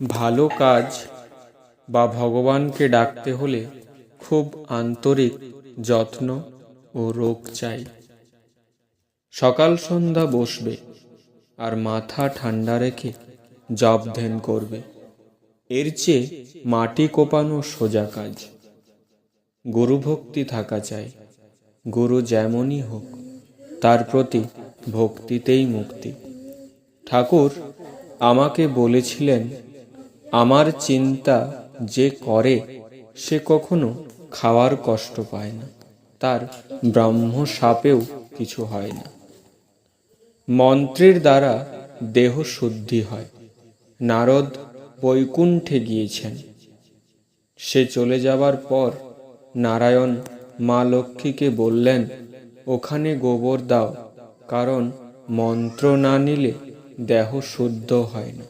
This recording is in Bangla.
ভালো কাজ বা ভগবানকে ডাকতে হলে খুব আন্তরিক যত্ন ও রোগ চাই। সকাল সন্ধ্যা বসবে আর মাথা ঠান্ডা রেখে জপ ধ্যান করবে। এর চেয়ে মাটি কোপানো সোজা কাজ। গুরু ভক্তি থাকা চাই। গুরু যেমনই হোক, তার প্রতি ভক্তিতেই মুক্তি। ঠাকুর আমাকে বলেছিলেন, আমার চিন্তা যে করে সে কখনো খাওয়ার কষ্ট পায় না, তার ব্রহ্ম সাপেও কিছু হয় না। মন্ত্রের দ্বারা দেহ শুদ্ধি হয়। নারদ বৈকুণ্ঠে গিয়েছেন। সে চলে যাবার পর নারায়ণ মা লক্ষ্মীকে বললেন, ওখানে গোবর দাও, কারণ মন্ত্র না নিলে দেহ শুদ্ধ হয় না।